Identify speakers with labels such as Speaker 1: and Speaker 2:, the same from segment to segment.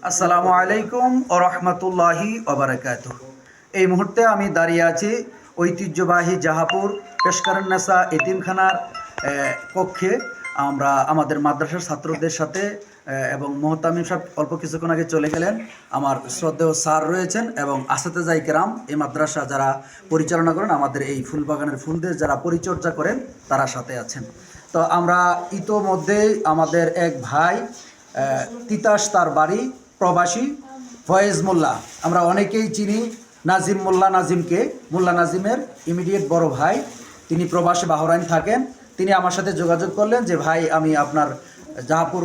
Speaker 1: আসসালামু আলাইকুম ওয়া রাহমাতুল্লাহি ওয়া বারাকাতুহু। এই মুহূর্তে আমি দাঁড়িয়ে আছি ঐতিহ্যবাহী জাহাপুর পেশকারুন্নেসা এতিমখানার কক্ষে। আমরা আমাদের মাদ্রাসার ছাত্রদের সাথে এবং মোহতামিম সাহেব অল্প কিছুক্ষণ আগে চলে গেলেন। আমার শ্রদ্ধেয় স্যার রয়েছেন এবং আসাতেজায়ে কেরাম এই মাদ্রাসা যারা পরিচালনা করেন, আমাদের এই ফুলবাগানের ফুলদের যারা পরিচর্যা করেন তারা সাথে আছেন। তো আমরা ইতোমধ্যেই আমাদের এক ভাই তিতাস তার বাড়ি প্রবাসী ফয়েজ মোল্লা, আমরা অনেকেই চিনি নাজিম মোল্লা, নাজিমকে মোল্লা নাজিমের ইমিডিয়েট বড় ভাই, তিনি প্রবাসী বাহরাইন থাকেন। তিনি আমার সাথে যোগাযোগ করলেন যে ভাই আমি আপনার জাহাপুর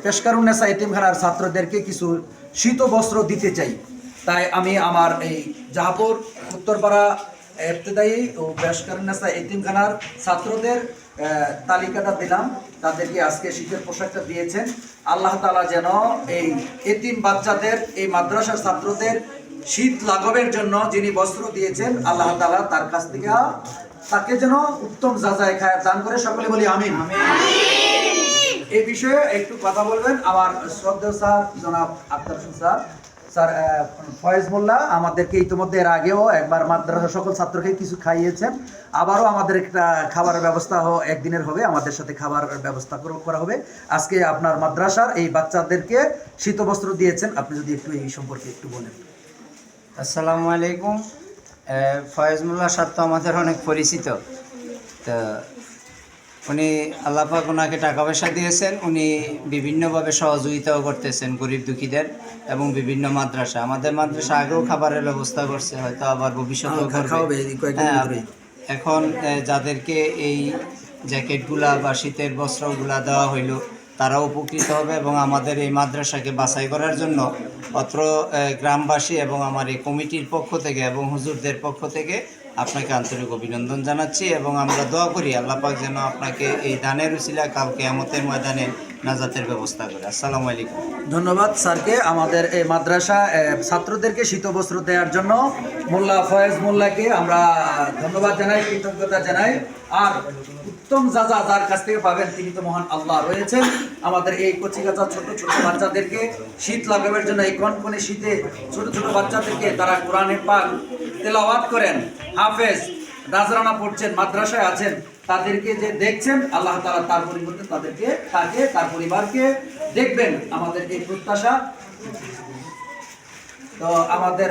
Speaker 1: পেশকারুন্নেসা এতিমখানার ছাত্রদেরকে কিছু শীত বস্ত্র দিতে চাই। তাই আমি আমার এই জাহাপুর উত্তরপাড়া ইবতেদায়ী ও পেশকারুন্নেসা এতিমখানার ছাত্রদের তালিকাটা দিলাম, তাদেরকে আজকে শীতের পোশাকটা দিয়েছেন। আল্লাহ তাআলা যেন এই এতিম বাচ্চাদের, এই মাদ্রাসার ছাত্রদের শীত লাঘবের জন্য যিনি বস্ত্র দিয়েছেন, আল্লাহ তাআলা তার কাছ থেকে তাকে যেন উত্তম যাচাই খায় দান করে, সকলে বলি আমিন। এই বিষয়ে একটু কথা বলবেন আমার শ্রদ্ধেয় স্যার জনাব আক্তার হোসেন স্যার। স্যার ফয়েজ মোল্লা আমাদেরকে ইতিমধ্যে এর আগেও একবার মাদ্রাসা সকল ছাত্রকে কিছু খাইয়েছেন, আবারও আমাদের একটা খাবারের ব্যবস্থা একদিনের হবে, আমাদের সাথে খাবার ব্যবস্থা করা হবে। আজকে আপনার মাদ্রাসার এই বাচ্চাদেরকে শীতবস্ত্র দিয়েছেন, আপনি যদি একটু এই সম্পর্কে একটু বলেন।
Speaker 2: আসসালামু আলাইকুম। ফয়েজ মোল্লা সাহেব তো আমাদের অনেক পরিচিত, তো উনি আল্লাহ পাক ওনাকে টাকা পয়সা দিয়েছেন, উনি বিভিন্নভাবে সহযোগিতাও করতেছেন গরিব দুঃখীদের এবং বিভিন্ন মাদ্রাসা, আমাদের মাদ্রাসা আগেও খাবারের ব্যবস্থা করছে, হয়তো আবার ভবিষ্যতেও করবে। এখন যাদেরকে এই জ্যাকেটগুলা বা শীতের বস্ত্রগুলা দেওয়া হইল তারাও উপকৃত হবে এবং আমাদের এই মাদ্রাসাকে বাছাই করার জন্য অত্র গ্রামবাসী এবং আমার এই কমিটির পক্ষ থেকে এবং হুজুরদের পক্ষ থেকে আপনাকে আন্তরিক অভিনন্দন জানাচ্ছি এবং আমরা দোয়া করি আল্লাহ পাক যেন আপনাকে এই দানের উসিলা কাল কিয়ামতের ময়দানে নাজাতের ব্যবস্থা করে। আসসালামু আলাইকুম।
Speaker 1: ধন্যবাদ স্যারকে, আমাদের এই মাদ্রাসা ছাত্রদেরকে শীতবস্ত্র দেওয়ার জন্য মোল্লা ফয়েজ মোল্লাকে আমরা ধন্যবাদ জানাই, কৃতজ্ঞতা জানাই। আর উত্তম যাজা যার কাছ থেকে পাবেন তিনি তো মহান আল্লাহ রয়েছেন। আমাদের এই কচিকাচা ছোট ছোট বাচ্চাদেরকে শীত লাগাবের জন্য, এই কনকনে শীতে ছোট ছোট বাচ্চাদেরকে তারা কোরআনে পাক তেলাওয়াত করেন, হাফেজ নাজরানা পড়ছেন, মাদ্রাসায় আছেন, তাদেরকে যে দেখছেন আল্লাহ তাআলা তার পরিবর্তে তাকে তার পরিবারকে দেখবেন, আমাদের এই প্রত্যাশা। তো আমাদের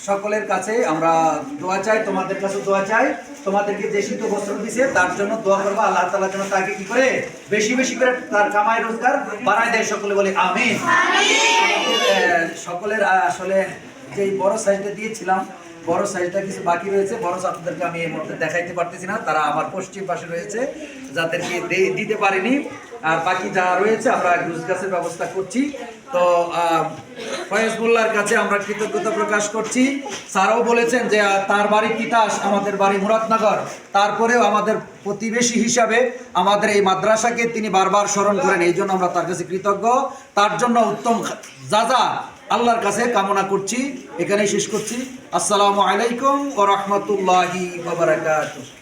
Speaker 1: সকলের কাছে আমরা দোয়া চাই, তোমাদের কাছে দোয়া চাই, তোমাদেরকে যে শীত বস্ত্র দিছে তার জন্য দোয়া করবো আল্লাহ তাআলা যেন তাকে কি করে বেশি বেশি করে তার কামাই রোজগার বাড়ায় দেয়, সকলে বলি আমিন। সকলের আসলে যে বড় সাইজটা দিয়েছিলাম, বড় সাইজটা কিছু বাকি রয়েছে, বড় ছাত্রদেরকে আমি এই মুহূর্তে দেখাইতে পারতেছি না, তারা আমার পশ্চিম পাশে রয়েছে, যাদেরকে দিতে পারিনি। আর বাকি যা রয়েছে আমরা গুজ গাছের ব্যবস্থা করছি। তো ফয়েজ মোল্লার কাছে আমরা কৃতজ্ঞতা প্রকাশ করছি। স্যারও বলেছেন যে তার বাড়ি তিতাস, আমাদের বাড়ি মুরাদনগর, তারপরেও আমাদের প্রতিবেশী হিসাবে আমাদের এই মাদ্রাসাকে তিনি বারবার স্মরণ করেন, এই জন্য আমরা তার কাছে কৃতজ্ঞ। তার জন্য উত্তম যাজা আল্লাহর কাছে কামনা করছি। এখানেই শেষ করছি। আসসালামু আলাইকুম ওয়া রাহমাতুল্লাহি ওয়া বারাকাতুহু।